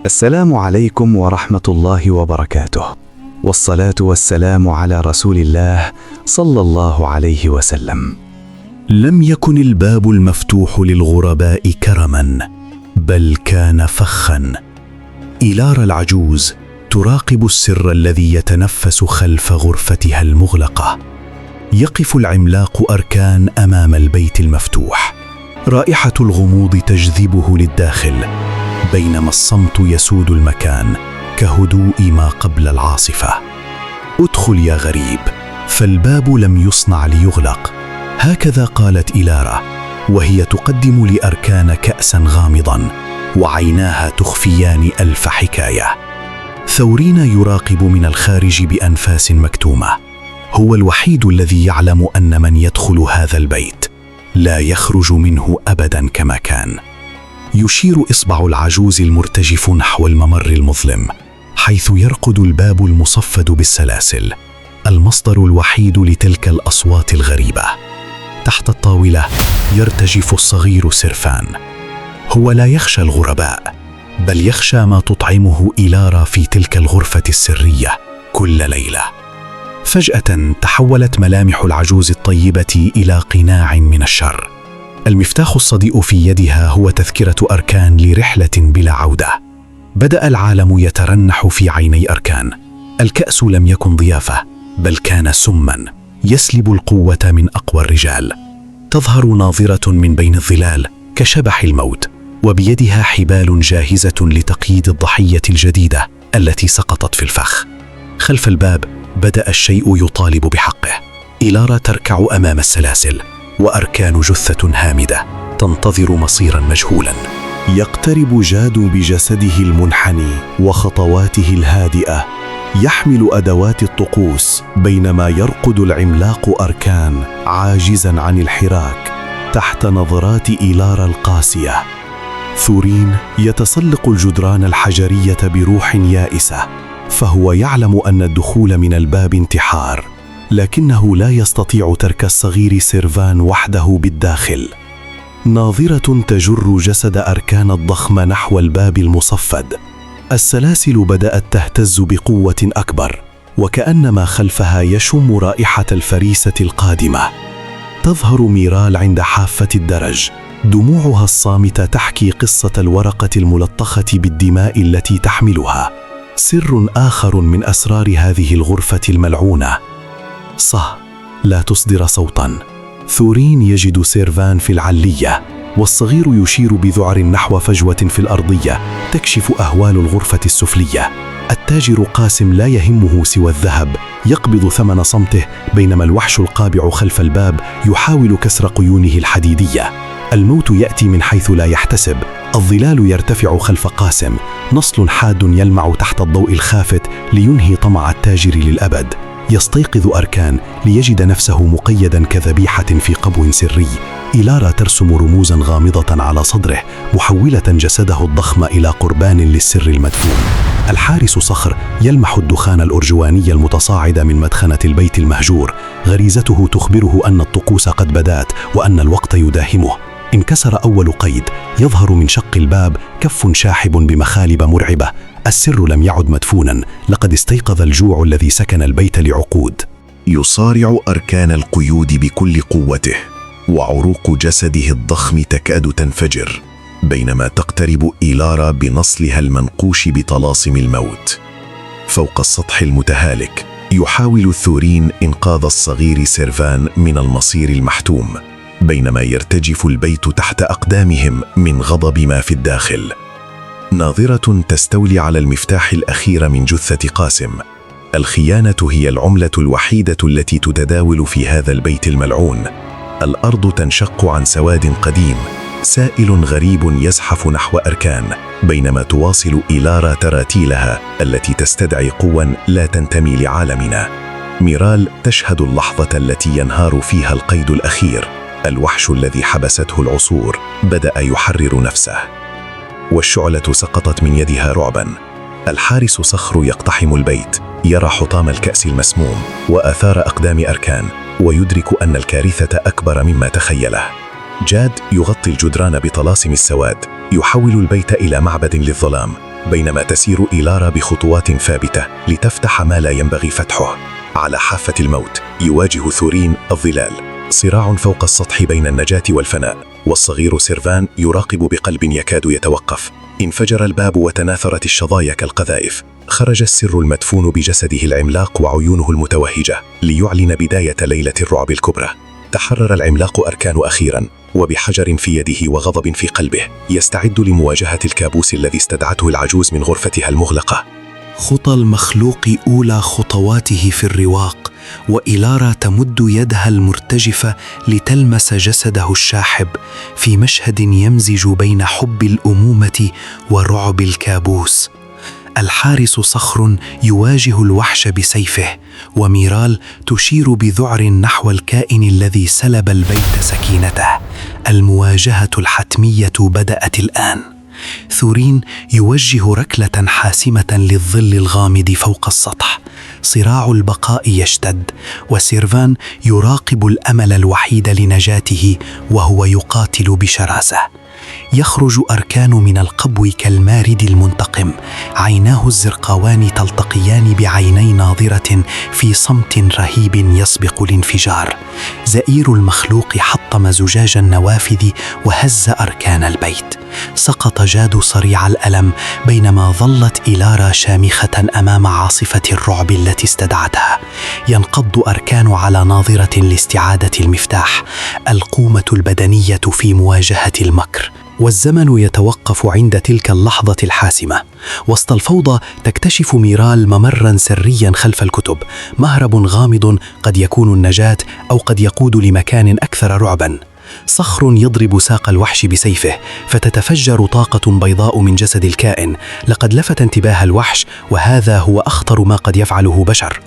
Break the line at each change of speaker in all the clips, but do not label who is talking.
السلام عليكم ورحمة الله وبركاته، والصلاة والسلام على رسول الله صلى الله عليه وسلم.
لم يكن الباب المفتوح للغرباء كرما، بل كان فخا. إيلارا العجوز تراقب السر الذي يتنفس خلف غرفتها المغلقة. يقف العملاق أركان أمام البيت المفتوح، رائحة الغموض تجذبه للداخل، بينما الصمت يسود المكان كهدوء ما قبل العاصفة. ادخل يا غريب، فالباب لم يصنع ليغلق. هكذا قالت إيلارا وهي تقدم لأركان كأسا غامضا، وعيناها تخفيان ألف حكاية. ثورين يراقب من الخارج بأنفاس مكتومة. هو الوحيد الذي يعلم أن من يدخل هذا البيت لا يخرج منه أبدا كما كان. يشير إصبع العجوز المرتجف نحو الممر المظلم، حيث يرقد الباب المصفد بالسلاسل، المصدر الوحيد لتلك الأصوات الغريبة. تحت الطاولة يرتجف الصغير سيرفان. هو لا يخشى الغرباء، بل يخشى ما تطعمه إيلارا في تلك الغرفة السرية كل ليلة. فجأة تحولت ملامح العجوز الطيبة إلى قناع من الشر. المفتاح الصديء في يدها هو تذكرة أركان لرحلة بلا عودة. بدأ العالم يترنح في عيني أركان. الكأس لم يكن ضيافة، بل كان سما يسلب القوة من أقوى الرجال. تظهر ناظرة من بين الظلال كشبح الموت، وبيدها حبال جاهزة لتقييد الضحية الجديدة التي سقطت في الفخ. خلف الباب بدأ الشيء يطالب بحقه. إيلارا تركع أمام السلاسل، وأركان جثة هامدة تنتظر مصيرا مجهولا.
يقترب جاد بجسده المنحني وخطواته الهادئة، يحمل أدوات الطقوس، بينما يرقد العملاق أركان عاجزا عن الحراك تحت نظرات إيلارا القاسية. ثورين يتسلق الجدران الحجرية بروح يائسة، فهو يعلم أن الدخول من الباب انتحار، لكنه لا يستطيع ترك الصغير سيرفان وحده بالداخل. ناظرة تجر جسد أركان الضخم نحو الباب المصفد. السلاسل بدأت تهتز بقوة أكبر، وكأن ما خلفها يشم رائحة الفريسة القادمة. تظهر ميرال عند حافة الدرج، دموعها الصامتة تحكي قصة الورقة الملطخة بالدماء التي تحملها. سر آخر من أسرار هذه الغرفة الملعونة. لا تصدر صوتا. ثورين يجد سيرفان في العلية، والصغير يشير بذعر نحو فجوة في الأرضية تكشف أهوال الغرفة السفلية. التاجر قاسم لا يهمه سوى الذهب، يقبض ثمن صمته، بينما الوحش القابع خلف الباب يحاول كسر قيونه الحديدية. الموت يأتي من حيث لا يحتسب. الظلال يرتفع خلف قاسم، نصل حاد يلمع تحت الضوء الخافت لينهي طمع التاجر للأبد. يستيقظ أركان ليجد نفسه مقيدا كذبيحة في قبو سري. إيلارا ترسم رموزا غامضة على صدره، محولة جسده الضخم إلى قربان للسر المدفون. الحارس صخر يلمح الدخان الأرجواني المتصاعد من مدخنة البيت المهجور. غريزته تخبره أن الطقوس قد بدأت وأن الوقت يداهمه. انكسر أول قيد، يظهر من شق الباب كف شاحب بمخالب مرعبة. السر لم يعد مدفونا، لقد استيقظ الجوع الذي سكن البيت لعقود.
يصارع أركان القيود بكل قوته، وعروق جسده الضخم تكاد تنفجر، بينما تقترب إيلارا بنصلها المنقوش بطلاسم الموت. فوق السطح المتهالك يحاول ثورين إنقاذ الصغير سيرفان من المصير المحتوم، بينما يرتجف البيت تحت أقدامهم من غضب ما في الداخل. ناظرة تستولي على المفتاح الأخير من جثة قاسم. الخيانة هي العملة الوحيدة التي تتداول في هذا البيت الملعون. الأرض تنشق عن سواد قديم، سائل غريب يزحف نحو أركان، بينما تواصل إيلارا تراتيلها التي تستدعي قوى لا تنتمي لعالمنا. ميرال تشهد اللحظة التي ينهار فيها القيد الأخير. الوحش الذي حبسته العصور بدأ يحرر نفسه، والشعلة سقطت من يدها رعبا. الحارس صخر يقتحم البيت، يرى حطام الكأس المسموم وآثار أقدام أركان، ويدرك أن الكارثة أكبر مما تخيله. جاد يغطي الجدران بطلاسم السواد، يحول البيت إلى معبد للظلام. بينما تسير إيلارا بخطوات ثابتة لتفتح ما لا ينبغي فتحه. على حافة الموت يواجه ثورين الظلال، صراع فوق السطح بين النجاة والفناء، والصغير سيرفان يراقب بقلب يكاد يتوقف. انفجر الباب وتناثرت الشظايا كالقذائف. خرج السر المدفون بجسده العملاق وعيونه المتوهجة ليعلن بداية ليلة الرعب الكبرى. تحرر العملاق أركان أخيراً، وبحجر في يده وغضب في قلبه يستعد لمواجهة الكابوس الذي استدعته العجوز من غرفتها المغلقة.
خطى المخلوق أولى خطواته في الرواق، وإيلارا تمد يدها المرتجفة لتلمس جسده الشاحب في مشهد يمزج بين حب الأمومة ورعب الكابوس. الحارس صخر يواجه الوحش بسيفه، وميرال تشير بذعر نحو الكائن الذي سلب البيت سكينته. المواجهة الحتمية بدأت الآن. ثورين يوجه ركلة حاسمة للظل الغامض فوق السطح. صراع البقاء يشتد، وسيرفان يراقب الأمل الوحيد لنجاته وهو يقاتل بشراسة. يخرج أركان من القبو كالمارد المنتقم، عيناه الزرقاوان تلتقيان بعيني ناظرة في صمت رهيب يسبق الانفجار. زئير المخلوق حطم زجاج النوافذ وهز أركان البيت. سقط جاد صريع الألم، بينما ظلت إيلارا شامخة أمام عاصفة الرعب التي استدعتها. ينقض أركان على ناظرة لاستعادة المفتاح، القومة البدنية في مواجهة المكر. والزمن يتوقف عند تلك اللحظة الحاسمة. وسط الفوضى تكتشف ميرال ممراً سرياً خلف الكتب، مهرب غامض قد يكون النجاة أو قد يقود لمكان أكثر رعباً. صخر يضرب ساق الوحش بسيفه، فتتفجر طاقة بيضاء من جسد الكائن. لقد لفت انتباه الوحش، وهذا هو أخطر ما قد يفعله بشر.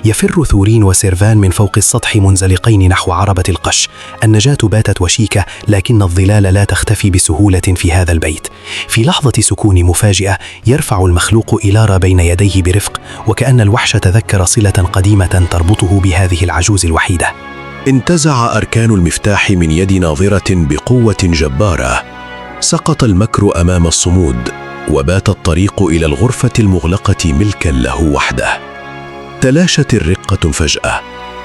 يفر ثورين وسيرفان من فوق السطح منزلقين نحو عربة القش. النجاة باتت وشيكة، لكن الظلال لا تختفي بسهولة في هذا البيت. في لحظة سكون مفاجئة يرفع المخلوق إيلارا بين يديه برفق، وكأن الوحش تذكر صلة قديمة تربطه بهذه العجوز الوحيدة.
انتزع أركان المفتاح من يد ناظرة بقوة جبارة. سقط المكر أمام الصمود، وبات الطريق إلى الغرفة المغلقة ملكاً له وحده. تلاشت الرقة فجأة.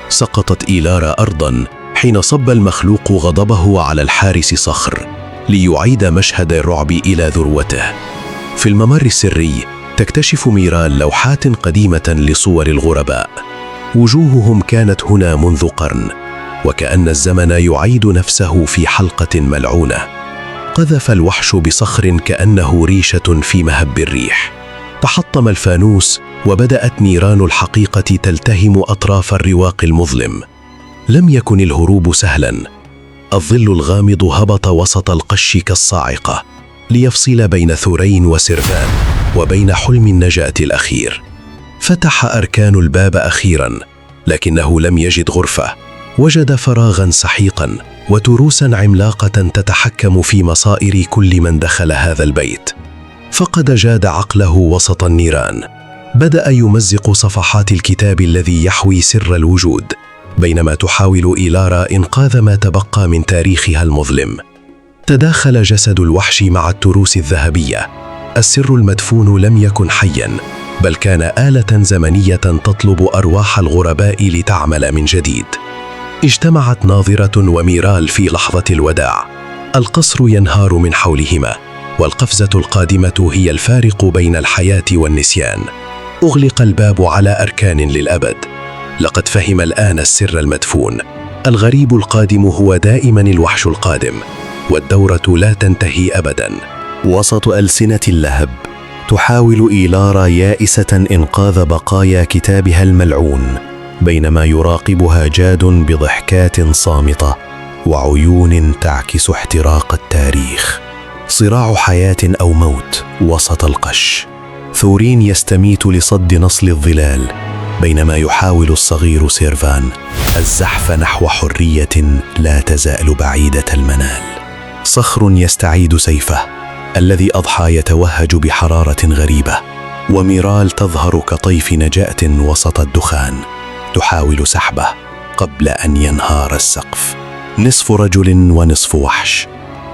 سقطت إيلارا أرضاً حين صب المخلوق غضبه على الحارس صخر ليعيد مشهد الرعب إلى ذروته. في الممر السري تكتشف ميرال لوحات قديمة لصور الغرباء. وجوههم كانت هنا منذ قرن، وكأن الزمن يعيد نفسه في حلقة ملعونة. قذف الوحش بصخر كأنه ريشة في مهب الريح. تحطم الفانوس، وبدأت نيران الحقيقة تلتهم أطراف الرواق المظلم. لم يكن الهروب سهلاً. الظل الغامض هبط وسط القش كالصاعقة ليفصل بين ثورين وسيرفان، وبين حلم النجاة الأخير. فتح أركان الباب أخيراً، لكنه لم يجد غرفة. وجد فراغاً سحيقاً وتروساً عملاقة تتحكم في مصائر كل من دخل هذا البيت. فقد جاد عقله وسط النيران. بدأ يمزق صفحات الكتاب الذي يحوي سر الوجود، بينما تحاول إيلارا إنقاذ ما تبقى من تاريخها المظلم. تداخل جسد الوحش مع التروس الذهبية. السر المدفون لم يكن حياً، بل كان آلة زمنية تطلب أرواح الغرباء لتعمل من جديد. اجتمعت ناظرة وميرال في لحظة الوداع. القصر ينهار من حولهما، والقفزة القادمة هي الفارق بين الحياة والنسيان. أغلق الباب على أركان للأبد. لقد فهم الآن السر المدفون. الغريب القادم هو دائما الوحش القادم، والدورة لا تنتهي أبدا.
وسط ألسنة اللهب تحاول إيلارا يائسة إنقاذ بقايا كتابها الملعون، بينما يراقبها جاد بضحكات صامتة وعيون تعكس احتراق التاريخ. صراع حياة أو موت وسط القش. ثورين يستميت لصد نصل الظلال، بينما يحاول الصغير سيرفان الزحف نحو حرية لا تزال بعيدة المنال. صخر يستعيد سيفه الذي أضحى يتوهج بحرارة غريبة، وميرال تظهر كطيف نجاة وسط الدخان تحاول سحبه قبل أن ينهار السقف. نصف رجل ونصف وحش.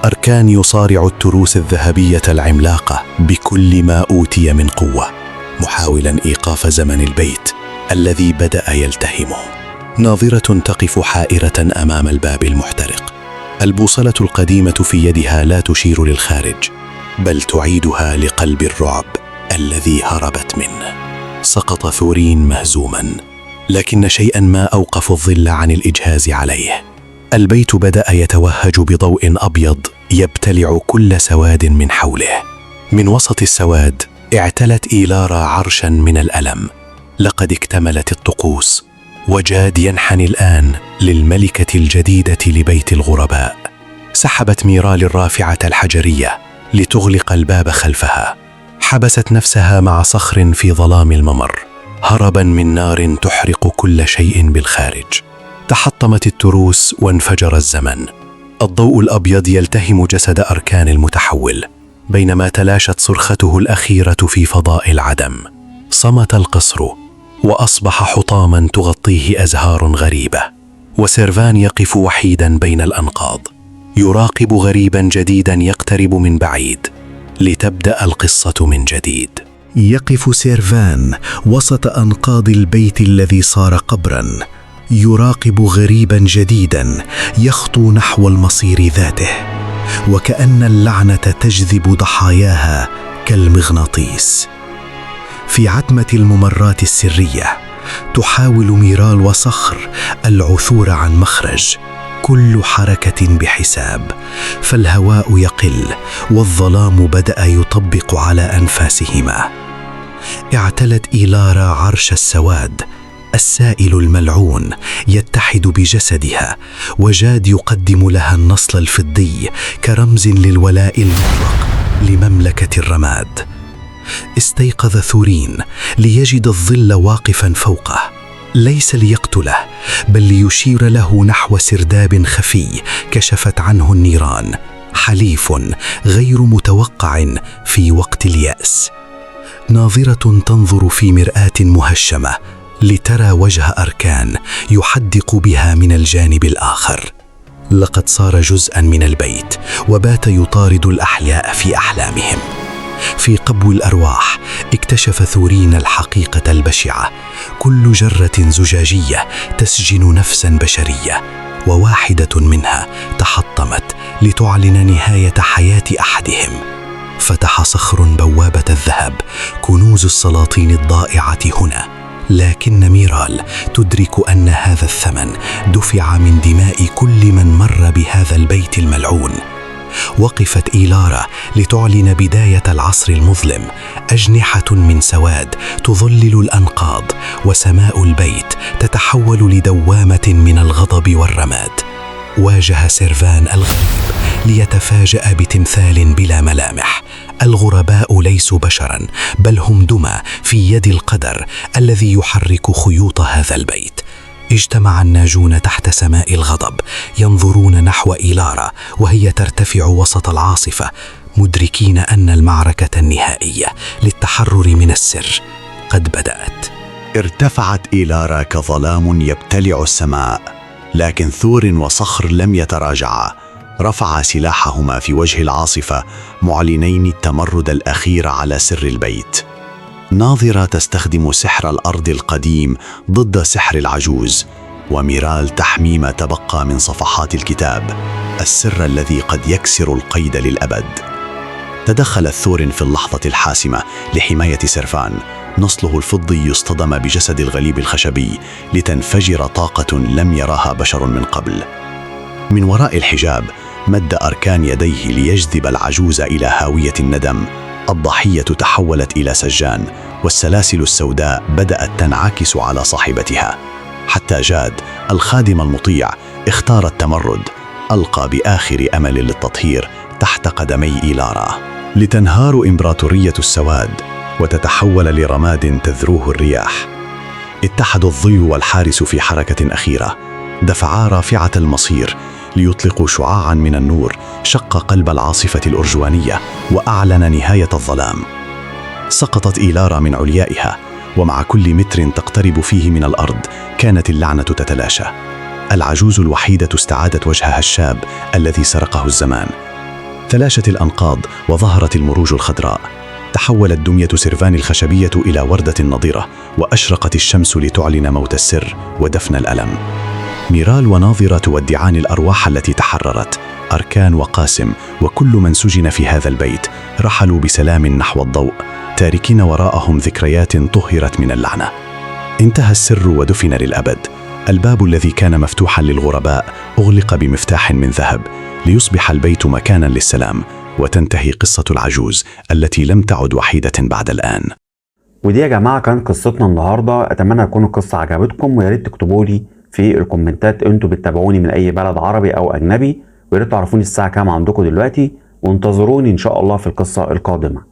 أركان يصارع التروس الذهبية العملاقة بكل ما أوتي من قوة، محاولا إيقاف زمن البيت الذي بدأ يلتهمه. ناظرة تقف حائرة أمام الباب المحترق، البوصلة القديمة في يدها لا تشير للخارج، بل تعيدها لقلب الرعب الذي هربت منه. سقط ثورين مهزوما، لكن شيئا ما أوقف الظل عن الإجهاز عليه. البيت بدأ يتوهج بضوء أبيض يبتلع كل سواد من حوله. من وسط السواد اعتلت إيلارا عرشا من الألم. لقد اكتملت الطقوس، وجاد ينحني الآن للملكة الجديدة لبيت الغرباء. سحبت ميرال الرافعة الحجرية لتغلق الباب خلفها. حبست نفسها مع صخر في ظلام الممر، هربا من نار تحرق كل شيء بالخارج. تحطمت التروس وانفجر الزمن. الضوء الأبيض يلتهم جسد أركان المتحول، بينما تلاشت صرخته الأخيرة في فضاء العدم. صمت القصر وأصبح حطاما تغطيه أزهار غريبة، وسيرفان يقف وحيدا بين الأنقاض، يراقب غريبا جديدا يقترب من بعيد لتبدأ القصة من جديد.
يقف سيرفان وسط أنقاض البيت الذي صار قبرا، يراقب غريبا جديدا يخطو نحو المصير ذاته، وكأن اللعنة تجذب ضحاياها كالمغناطيس. في عتمة الممرات السرية تحاول ميرال وصخر العثور عن مخرج، كل حركة بحساب، فالهواء يقل والظلام بدأ يطبق على أنفاسهما. اعتلت إيلارا عرش السواد، السائل الملعون يتحد بجسدها، وجاد يقدم لها النصل الفضي كرمز للولاء المطلق لمملكة الرماد. استيقظ ثورين ليجد الظل واقفا فوقه، ليس ليقتله بل ليشير له نحو سرداب خفي كشفت عنه النيران، حليف غير متوقع في وقت اليأس. ناظرة تنظر في مرآة مهشمة لترى وجه أركان يحدق بها من الجانب الآخر. لقد صار جزءا من البيت وبات يطارد الأحياء في أحلامهم. في قبو الأرواح اكتشف ثورين الحقيقة البشعة، كل جرة زجاجية تسجن نفسا بشرية، وواحدة منها تحطمت لتعلن نهاية حياة أحدهم. فتح صخر بوابة الذهب، كنوز السلاطين الضائعة هنا، لكن ميرال تدرك أن هذا الثمن دفع من دماء كل من مر بهذا البيت الملعون. وقفت إيلارا لتعلن بداية العصر المظلم، أجنحة من سواد تظلل الأنقاض، وسماء البيت تتحول لدوامة من الغضب والرماد. واجه سيرفان الغريب ليتفاجأ بتمثال بلا ملامح. الغرباء ليسوا بشرا، بل هم دمى في يد القدر الذي يحرك خيوط هذا البيت. اجتمع الناجون تحت سماء الغضب، ينظرون نحو إيلارا وهي ترتفع وسط العاصفة، مدركين أن المعركة النهائية للتحرر من السر قد بدأت. ارتفعت إيلارا كظلام يبتلع السماء، لكن ثور وصخر لم يتراجعا. رفعا سلاحهما في وجه العاصفة، معلنين التمرد الأخير على سر البيت. ناظرة تستخدم سحر الأرض القديم ضد سحر العجوز، وميرال تحمي ما تبقى من صفحات الكتاب، السر الذي قد يكسر القيد للأبد. تدخل ثور في اللحظة الحاسمة لحماية سيرفان. نصله الفضي يصطدم بجسد الغليب الخشبي لتنفجر طاقة لم يراها بشر من قبل. من وراء الحجاب مد أركان يديه ليجذب العجوز إلى هاوية الندم. الضحية تحولت إلى سجان، والسلاسل السوداء بدأت تنعكس على صاحبتها. حتى جاد الخادم المطيع اختار التمرد، ألقى بآخر أمل للتطهير تحت قدمي إيلارا، لتنهار إمبراطورية السواد وتتحول لرماد تذروه الرياح. اتحد الظل والحارس في حركة أخيرة، دفعا رافعة المصير ليطلقوا شعاعا من النور شق قلب العاصفة الأرجوانية وأعلن نهاية الظلام. سقطت إيلارا من عليائها، ومع كل متر تقترب فيه من الأرض كانت اللعنة تتلاشى. العجوز الوحيدة استعادت وجهها الشاب الذي سرقه الزمان.
تلاشت الأنقاض وظهرت المروج الخضراء. تحولت دمية سيرفان الخشبية إلى وردة نضرة، وأشرقت الشمس لتعلن موت السر ودفن الألم. ميرال وناظرة تودعان الأرواح التي تحررت. أركان وقاسم وكل من سجن في هذا البيت رحلوا بسلام نحو الضوء، تاركين وراءهم ذكريات طهرت من اللعنة. انتهى السر ودفن للأبد. الباب الذي كان مفتوحا للغرباء أغلق بمفتاح من ذهب، ليصبح البيت مكانا للسلام، وتنتهي قصة العجوز التي لم تعد وحيدة بعد الآن.
ودي يا جماعة كانت قصتنا النهاردة. أتمنى تكون القصة عجبتكم، ويا ريت تكتبوا لي في الكومنتات انتوا بتتابعوني من أي بلد عربي أو أجنبي، ويا ريت تعرفوني الساعة كام عندكم دلوقتي، وانتظروني إن شاء الله في القصة القادمة.